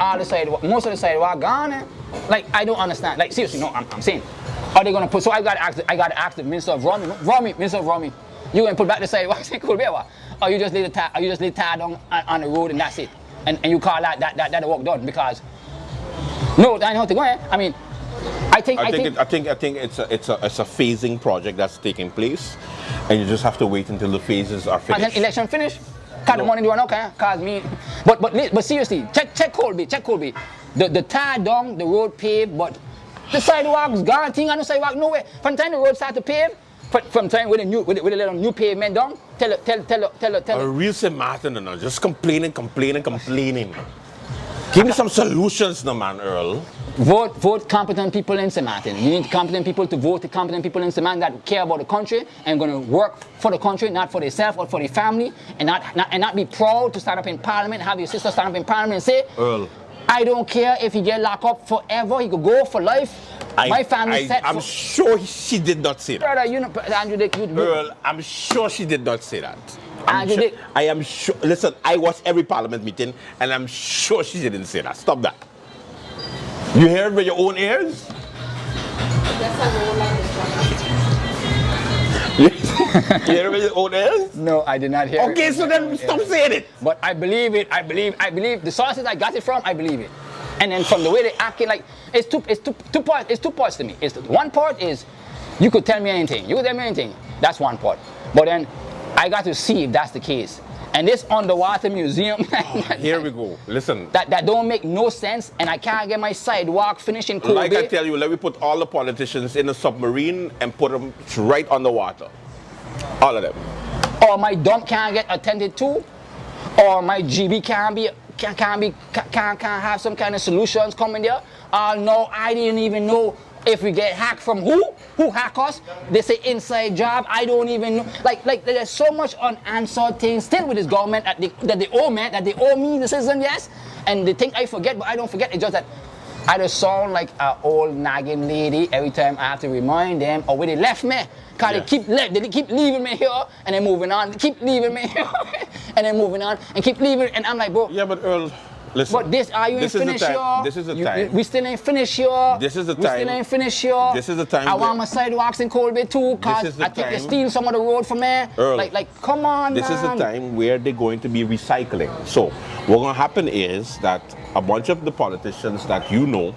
Speaker 3: all the sidewalk, most of the sidewalk gone. Like I don't understand. Like seriously, no, I'm saying, are they gonna put? So I got to ask the Minister of Minister of Rummy, you gonna put back the sidewalks in Colby, or you just leave the tire down on the road and that's it, and you call that the work done because no, I know to go ahead. I mean. I think it's a phasing project that's taking place, and you just have to wait until the phases are finished. And then election finish. Cause the money do okay. Cause me, but seriously, check Colby. The tar down, the road paved, but the sidewalks gone. Thing on the sidewalk nowhere. From the time the road start to pave, from time with a little new pavement down. Tell.
Speaker 2: A real St. Martin, no, just complaining. Give me some solutions, no man, Earl.
Speaker 3: Vote competent people in St. Martin. You need competent people to vote the competent people in St. Martin that care about the country and going to work for the country, not for themselves or for their family, and not be proud to stand up in Parliament, have your sister stand up in Parliament and say,
Speaker 2: Earl,
Speaker 3: I don't care if he get locked up forever, he could go for life. My family set
Speaker 2: I'm sure she did not say that.
Speaker 3: Brother, you know, Andrew Dick,
Speaker 2: Earl, I'm sure she did not say that.
Speaker 3: Andrew,
Speaker 2: I am sure. Listen, I watch every Parliament meeting, and I'm sure she didn't say that. Stop that. You hear it with your own ears? You hear it with your own ears?
Speaker 3: No, I did not hear it.
Speaker 2: Okay, so then stop saying it.
Speaker 3: But I believe it. I believe the sources I got it from. I believe it. And then from the way they acting, like it's two parts to me. One part is you could tell me anything. That's one part. But then I got to see if that's the case. And this underwater museum,
Speaker 2: here we go. Listen.
Speaker 3: That don't make no sense, and I can't get my sidewalk finished in Kobe.
Speaker 2: Like I tell you, let me put all the politicians in a submarine and put them right underwater. All of them.
Speaker 3: Or my dump can't get attended to, or my GB can't have some kind of solutions coming there. No, I didn't even know if we get hacked from who hack us. They say inside job. I don't even know. Like there's so much unanswered things still with this government that they owe me, the citizen, yes. And they think I forget, but I don't forget. It's just that I just sound like an old nagging lady every time I have to remind them of where they left me. Cause they keep leaving me here and then moving on. They keep leaving me here and then moving on and keep leaving. And I'm like, bro.
Speaker 2: Yeah, but Earl. Listen,
Speaker 3: but are you finished here?
Speaker 2: This is the time.
Speaker 3: We still ain't finished here.
Speaker 2: This is the time.
Speaker 3: We still ain't finished here.
Speaker 2: This is the time.
Speaker 3: I want my sidewalks in Colby too, cause I think they steal some of the road from me.
Speaker 2: Earl,
Speaker 3: like, come on,
Speaker 2: This is the time where they're going to be recycling. So, what's going to happen is that a bunch of the politicians that you know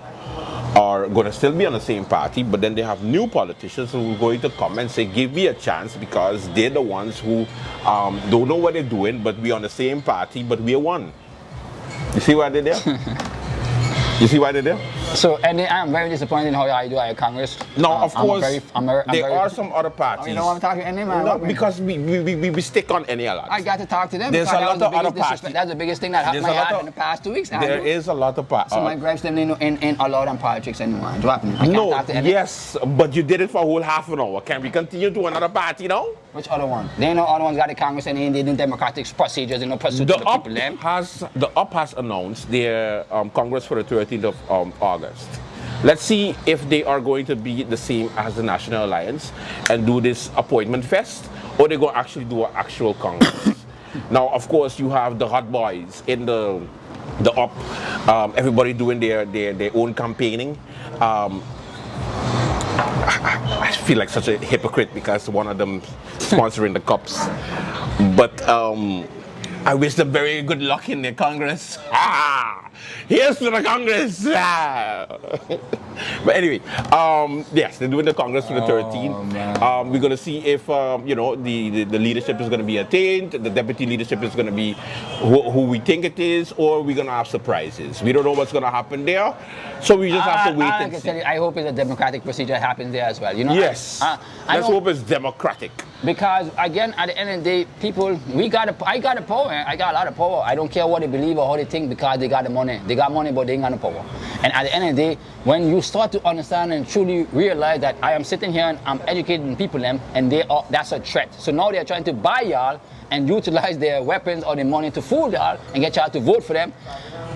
Speaker 2: are going to still be on the same party, but then they have new politicians who are going to come and say, give me a chance because they're the ones who don't know what they're doing, but we're on the same party, but we're one. You see why they're there? You see why they're there?
Speaker 3: So, and I'm very disappointed in how I do at Congress.
Speaker 2: No, of course, there are some other parties.
Speaker 3: You don't want to talk to any man?
Speaker 2: No, because we stick on any a lot.
Speaker 3: I got to talk to them.
Speaker 2: There's a lot of other parties.
Speaker 3: That's the biggest thing that happened in the past 2 weeks.
Speaker 2: There is a lot of parties.
Speaker 3: So my gripes them ain't allowed on Politricks anymore.
Speaker 2: No, yes, but you did it for a whole half an hour. Can we continue to another party now?
Speaker 3: Which other one? They know other ones got the Congress and they did democratic procedures and no pursuit to the people.
Speaker 2: The UP has announced their Congress for the 13th of August. Let's see if they are going to be the same as the National Alliance and do this appointment fest, or they're going to actually do an actual Congress. Now, of course, you have the hot boys in the UP, everybody doing their own campaigning. I feel like such a hypocrite because one of them sponsoring the cups. But I wish them very good luck in their Congress. Here's to the Congress! But anyway, yes, they're doing the Congress for the 13th. We're going to see if, the leadership is going to be attained, the deputy leadership is going to be who we think it is, or we're going to have surprises. We don't know what's going to happen there, so we just have to wait
Speaker 3: I
Speaker 2: and
Speaker 3: can
Speaker 2: see.
Speaker 3: tell you, I hope it's a democratic procedure that happens there as well.
Speaker 2: Yes, let's hope it's democratic.
Speaker 3: Because again, at the end of the day, people, I got the power. I got a lot of power. I don't care what they believe or how they think because they got the money. They got money, but they ain't got no power. And at the end of the day, when you start to understand and truly realize that I am sitting here and I'm educating people, and that's a threat. So now they're trying to buy y'all and utilize their weapons or their money to fool y'all and get y'all to vote for them.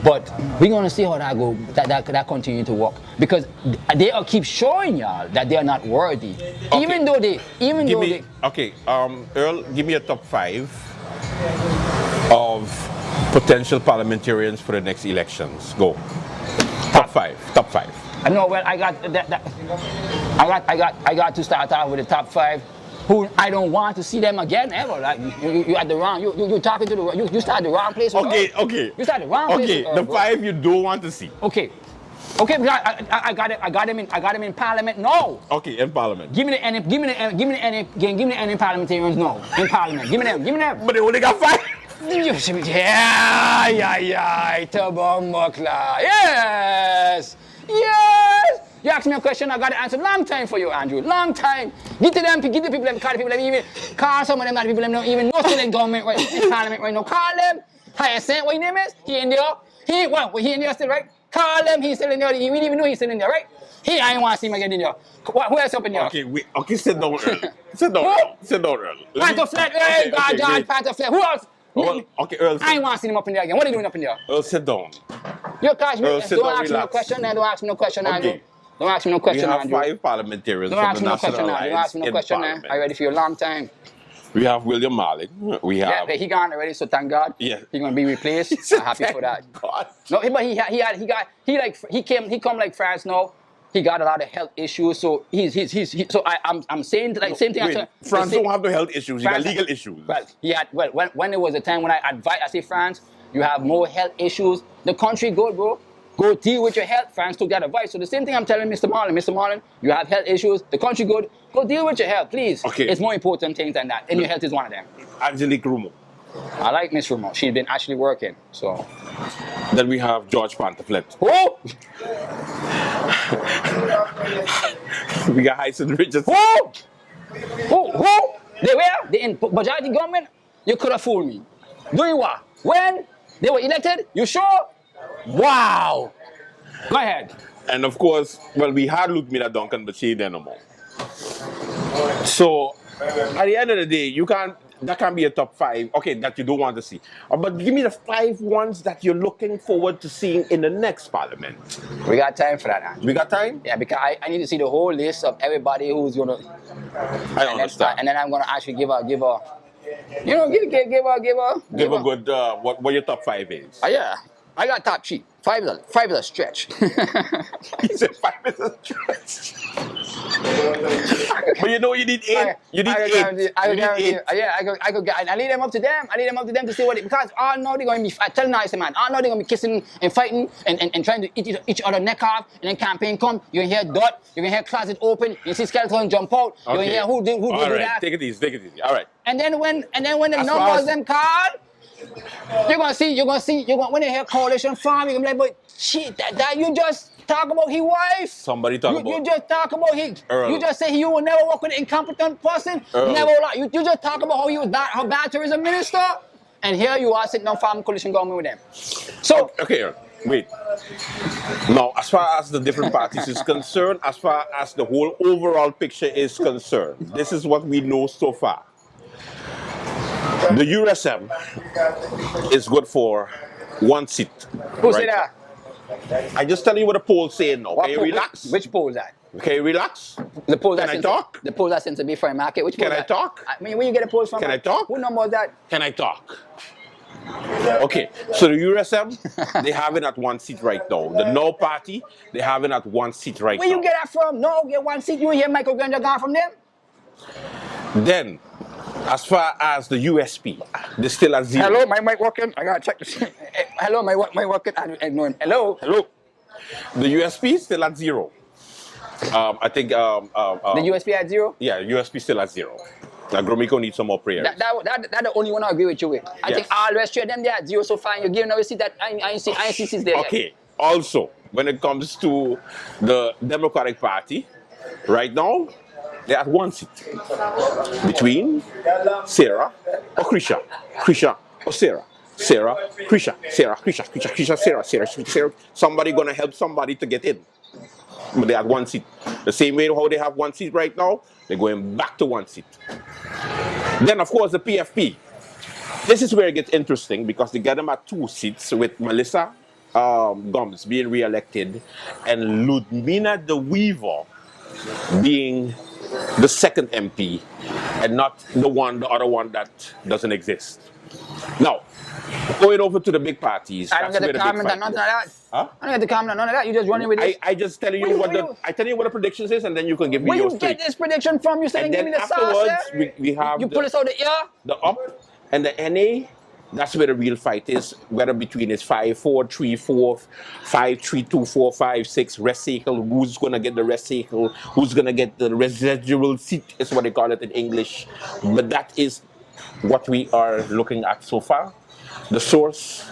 Speaker 3: But we're gonna see how that go. That continue to work because they keep showing y'all that they are not worthy,
Speaker 2: Okay.
Speaker 3: even though they.
Speaker 2: Okay, Earl, give me a top 5 of potential parliamentarians for the next elections. Go. Top 5. Top 5.
Speaker 3: I know. Well, I got that. I got to start out with the top 5. Who I don't want to see them again ever. Like you at the wrong. You talking to the. You start the wrong place.
Speaker 2: Okay.
Speaker 3: You start the wrong place.
Speaker 2: Okay, the 5 you don't want to see.
Speaker 3: Okay, because I got him in Parliament. No.
Speaker 2: Okay, in Parliament.
Speaker 3: Give me the any parliamentarians. No, in Parliament. Give me them.
Speaker 2: But they only got 5.
Speaker 3: Yeah, Tabamokla. Yes. You asked me a question, I got the answer. Long time for you, Andrew. Long time. Get the people them, call the people them even, call some of them, not people them don't even know still in government right in Parliament right now. Call them. Hyacinth, what his name is? He in there. He in there still, right? Call them, he's still in there. We didn't even know he's still in there, right? I ain't want to see him again in there. Who else up in there?
Speaker 2: Okay, sit down, Earl. Sit down, Earl.
Speaker 3: Panther Flat, hey, God, Panther Flat. Who else?
Speaker 2: Okay, Earl.
Speaker 3: I ain't want to see him up in there again. What are you doing up in there?
Speaker 2: Earl, sit down.
Speaker 3: You catch me.
Speaker 2: Earl, sit
Speaker 3: Don't
Speaker 2: down,
Speaker 3: ask me no
Speaker 2: relax.
Speaker 3: question, Don't ask me no question,
Speaker 2: Okay.
Speaker 3: Andrew. Don't ask me no
Speaker 2: We
Speaker 3: question,
Speaker 2: have
Speaker 3: Andrew.
Speaker 2: 5 parliamentarians
Speaker 3: Don't
Speaker 2: from
Speaker 3: ask
Speaker 2: the
Speaker 3: me no
Speaker 2: National
Speaker 3: question, Andrew. Don't
Speaker 2: Alliance
Speaker 3: ask me no
Speaker 2: in
Speaker 3: question,
Speaker 2: Parliament.
Speaker 3: I'm ready for you a long time.
Speaker 2: We have William Marlin. We have.
Speaker 3: Yeah, he gone already, so thank God.
Speaker 2: Yeah.
Speaker 3: He's gonna be replaced. I'm happy for that.
Speaker 2: God.
Speaker 3: No, but he come like France now. He got a lot of health issues, so so I'm saying like same thing.
Speaker 2: Wait, France don't have no health issues. He got legal issues.
Speaker 3: Well, when there was a time when I say France, you have more health issues. The country good, bro. Go deal with your health. France took that advice. So the same thing I'm telling Mr. Marlin. Mr. Marlin, you have health issues. The country good. Go deal with your health, please.
Speaker 2: Okay.
Speaker 3: It's more important things than that. And your health is one of them.
Speaker 2: Angelique Rumo.
Speaker 3: I like Miss Rumo. She's been actually working. So.
Speaker 2: Then we have George Pantaflet.
Speaker 3: Who?
Speaker 2: We got Hyson Richardson.
Speaker 3: Who? They were? They in majority government? You could have fooled me. Doing what? When they were elected? You sure? Wow. Go ahead.
Speaker 2: And of course, well, we had Ludmilla Duncan, but she ain't there no more. So, at the end of the day, that can't be a top 5, okay, that you don't want to see. But give me the 5 ones that you're looking forward to seeing in the next parliament.
Speaker 3: We got time for that, Andrew.
Speaker 2: We got time?
Speaker 3: Yeah, because I need to see the whole list of everybody who's gonna.
Speaker 2: I understand.
Speaker 3: And then I'm gonna actually give a. Give a
Speaker 2: good, what your top 5 is.
Speaker 3: Yeah, I got top 3. 5 is a stretch.
Speaker 2: He said 5 is a stretch. But you know you need 8. You need 8.
Speaker 3: I could get. I lead them up to them. I lead them up to them to see what because all know they're gonna be. I tell nice man. All know they're gonna be kissing and fighting and trying to eat each other neck off. And then campaign come. You can hear dot. You can hear closet open. You see skeleton jump out. You can hear who did that.
Speaker 2: Take it easy. All right.
Speaker 3: And then when the numbers them call. You're gonna see, when they hear coalition farm, you're gonna be like, but shit, that you just talk about his wife.
Speaker 2: Somebody talk about.
Speaker 3: You just talk about his.
Speaker 2: Earl.
Speaker 3: You just say you will never work with an incompetent person.
Speaker 2: Earl.
Speaker 3: Never. You just talk about how how bad to as a minister. And here you are sitting on farm coalition government with them. So.
Speaker 2: Okay, Earl, wait. Now, as far as the different parties is concerned, as far as the whole overall picture is concerned, this is what we know so far. The USM is good for 1 seat.
Speaker 3: Who said that?
Speaker 2: I just tell you what the polls say now. Can you relax?
Speaker 3: Which poll is that?
Speaker 2: Can you relax?
Speaker 3: The polls
Speaker 2: Can I talk?
Speaker 3: The polls that seem to be for a market. Which
Speaker 2: Can
Speaker 3: poll
Speaker 2: I
Speaker 3: that?
Speaker 2: talk?
Speaker 3: I mean, where you get the polls from?
Speaker 2: Can I talk?
Speaker 3: What number is that?
Speaker 2: Can I talk? Okay, so the USM, they have it at 1 seat right now. The No Party, they have it at 1 seat right
Speaker 3: Where
Speaker 2: now.
Speaker 3: you get that from? No, get 1 seat. You hear Michael Granger gone from them?
Speaker 2: Then, as far as the USP, they're still at 0.
Speaker 3: Hello, my mic working? I gotta check this. Hello, my working? I ignore him. Hello?
Speaker 2: The USP is still at 0. I think
Speaker 3: The USP at 0?
Speaker 2: yeah, USP still at 0. Gromiko needs some more prayers.
Speaker 3: That the only one I agree with you with. I think all the rest of them they at 0 so fine. You're giving away seat that I ain't see seats there yet.
Speaker 2: Okay. Also, when it comes to the Democratic Party, right now they're at 1 seat between Sarah or Krisha, Krisha or Sarah. Sarah, Krisha, Sarah, Krisha, Krisha, Krisha, Sarah, Sarah, Sarah. Somebody gonna help somebody to get in. But they have 1 seat. The same way how they have 1 seat right now, they're going back to 1 seat. Then, of course, the PFP. This is where it gets interesting because they get them at 2 seats with Melissa Gomes being re-elected and Ludmina De Weaver being the second MP and not the other one that doesn't exist. Now, going over to the big parties.
Speaker 3: I don't get the comment on none of that.
Speaker 2: Huh?
Speaker 3: I don't get the comment on none of that. You just running with this.
Speaker 2: I just tell you what the predictions is, and then you can give me
Speaker 3: Where
Speaker 2: your
Speaker 3: you
Speaker 2: straight.
Speaker 3: get this prediction from? You saying
Speaker 2: And
Speaker 3: give
Speaker 2: then
Speaker 3: me the sauce
Speaker 2: afterwards,
Speaker 3: there?
Speaker 2: we have
Speaker 3: You pull us out the ear?
Speaker 2: the up and the NA. That's where the real fight is. Whether between is 5-4, 3-4, 5-3, 2-4, 5-6 recycle. Who's gonna get the recycle? Who's gonna get the residual seat? Is what they call it in English. But that is what we are looking at so far. The source.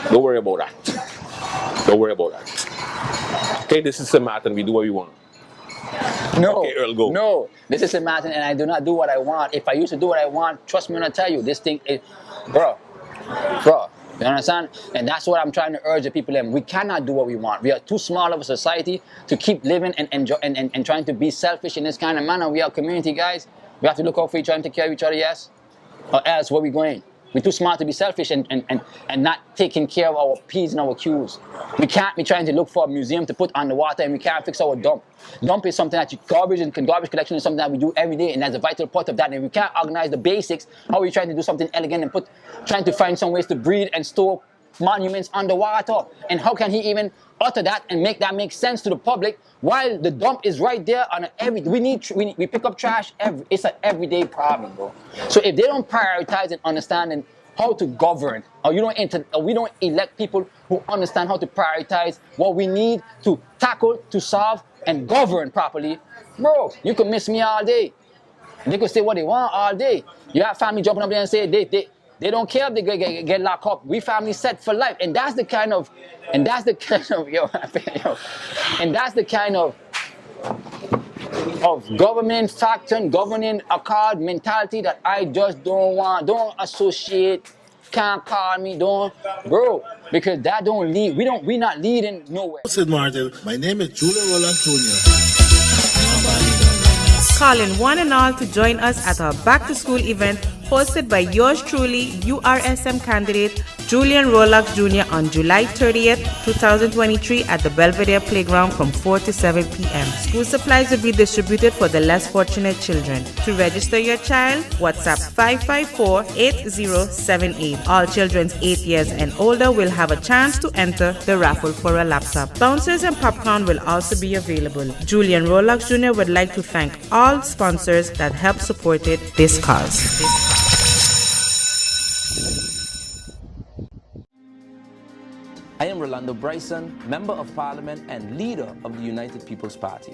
Speaker 2: Don't worry about that. Don't worry about that. Okay, this is a matter and we do what we want.
Speaker 3: No.
Speaker 2: Okay, Earl, go.
Speaker 3: No. This is a Martin and I do not do what I want. If I used to do what I want, trust me when I tell you, this thing is, bro, you understand? And that's what I'm trying to urge the people in. We cannot do what we want. We are too small of a society to keep living and enjoy and trying to be selfish in this kind of manner. We are a community, guys. We have to look out for each other and take care of each other, yes? Or else, where we going? We're too smart to be selfish and not taking care of our P's and our Q's. We can't be trying to look for a museum to put on the water and we can't fix our dump. Dump is something that garbage collection is something that we do every day and that's a vital part of that. And we can't organize the basics. How are we trying to do something elegant and trying to find some ways to breed and store monuments underwater? And how can he even utter that and make that make sense to the public while the dump is right there on we pick up trash it's an everyday problem, bro. So if they don't prioritize and understand how to govern, or we don't elect people who understand how to prioritize what we need to tackle, to solve, and govern properly, bro, you could miss me all day. They could say what they want all day. You have family jumping up there and say they don't care if they get locked up. We family set for life, and that's the kind of government factor and governing accord mentality that I just don't want. Don't associate. Can't call me, bro, because that don't lead. We're not leading nowhere.
Speaker 7: St. Martin, my name is Julian Roland Jr.
Speaker 5: Calling one and all to join us at our back to school event hosted by yours truly, URSM candidate Julian Roland Jr. on July 30th, 2023 at the Belvedere Playground from 4 to 7 p.m. School supplies will be distributed for the less fortunate children. To register your child, WhatsApp 554-8078. All children 8 years and older will have a chance to enter the raffle for a laptop. Bouncers and popcorn will also be available. Julian Roland Jr. would like to thank all sponsors that helped supported this cause.
Speaker 8: I am Rolando Bryson, Member of Parliament and leader of the United People's Party.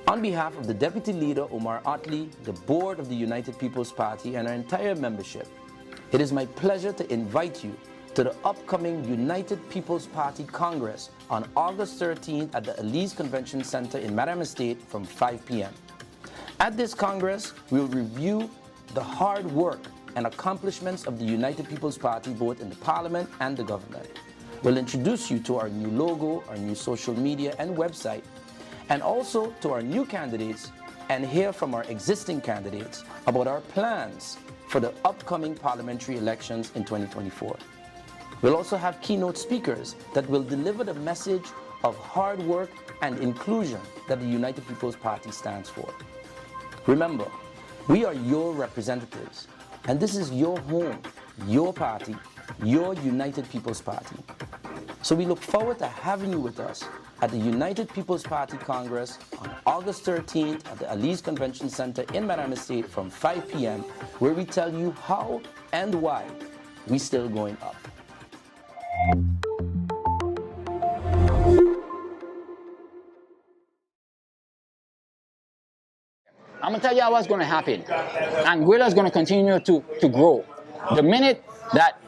Speaker 8: On behalf of the Deputy Leader Omar Otley, the Board of the United People's Party and our entire membership, it is my pleasure to invite you to the upcoming United People's Party Congress on August 13th at the Elise Convention Center in Madam Estate from 5 p.m. At this Congress, we will review the hard work and accomplishments of the United People's Party both in the Parliament and the government. We'll introduce you to our new logo, our new social media and website, and also to our new candidates and hear from our existing candidates about our plans for the upcoming parliamentary elections in 2024. We'll also have keynote speakers that will deliver the message of hard work and inclusion that the United People's Party stands for. Remember, we are your representatives, and this is your home, your party, your United People's Party. So we look forward to having you with us at the United People's Party Congress on August 13th at the Elise Convention Center in Madam Estate from 5 p.m., where we tell you how and why we're still going up.
Speaker 3: I'm gonna tell you what's gonna happen. Anguilla is gonna continue to grow. The minute that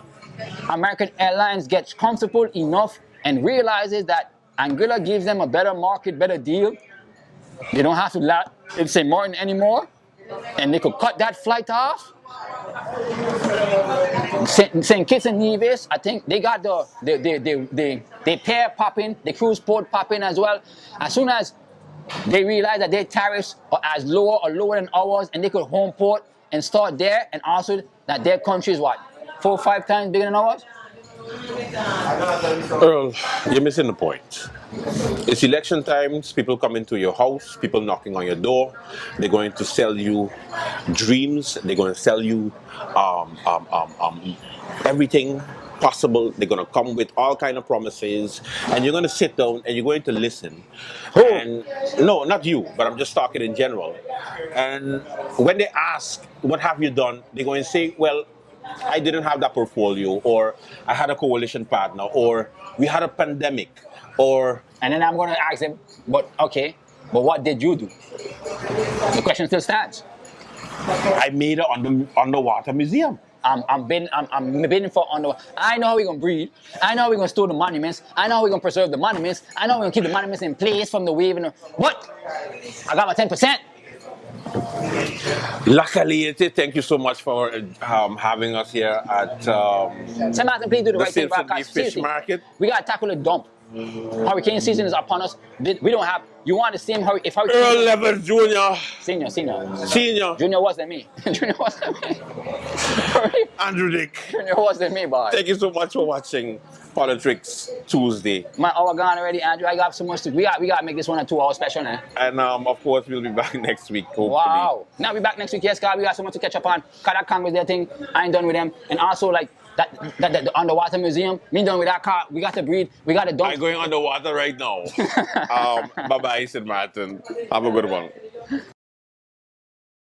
Speaker 3: American Airlines gets comfortable enough and realizes that Anguilla gives them a better market, better deal, they don't have to say Martin anymore, and they could cut that flight off. St. Kitts and Nevis, I think they got the pair popping, the cruise port popping as well. As soon as they realize that their tariffs are as lower or lower than ours, and they could home port and start there, and also that their country is what, 4 or 5 times bigger than ours?
Speaker 2: Earl, you're missing the point. It's election times, people come into your house, people knocking on your door, they're going to sell you dreams, they're going to sell you everything possible, they're going to come with all kind of promises, and you're going to sit down and you're going to listen. And no, not you, but I'm just talking in general. And when they ask, what have you done, they're going to say, well, I didn't have that portfolio, or I had a coalition partner, or we had a pandemic, or...
Speaker 3: And then I'm going to ask them, but what did you do? The question still stands.
Speaker 2: I made an underwater museum.
Speaker 3: I'm bidding for underwater. I know how we're going to breed. I know how we're going to store the monuments. I know how we're going to preserve the monuments. I know we're going to keep the monuments in place from the wave. What? I got my 10%.
Speaker 2: Luckily, thank you so much for having us here at
Speaker 3: St. Martin, please do the right thing for our
Speaker 2: the fish market.
Speaker 3: We got to tackle the dump. Hurricane season is upon us. We don't have. You want the same hurricane? If hurricane.
Speaker 2: Earl level junior.
Speaker 3: Senior. Junior was than me. Junior was than me.
Speaker 2: Andrew Dick.
Speaker 3: Junior was than me, boy.
Speaker 2: Thank you so much for watching Politricks Tuesday.
Speaker 3: My hour gone already, Andrew. I got so much to. We got to make this one a 2-hour special now.
Speaker 2: And of course, we'll be back next week. Hopefully.
Speaker 3: Wow. Now we back next week. Yes, God. We got so much to catch up on. Cause that Congress their thing. I ain't done with them. And also like. The underwater museum, me done with that car. We got to breed, we got to dump.
Speaker 2: I'm going underwater right now. Bye-bye, St. Martin. Have a good one.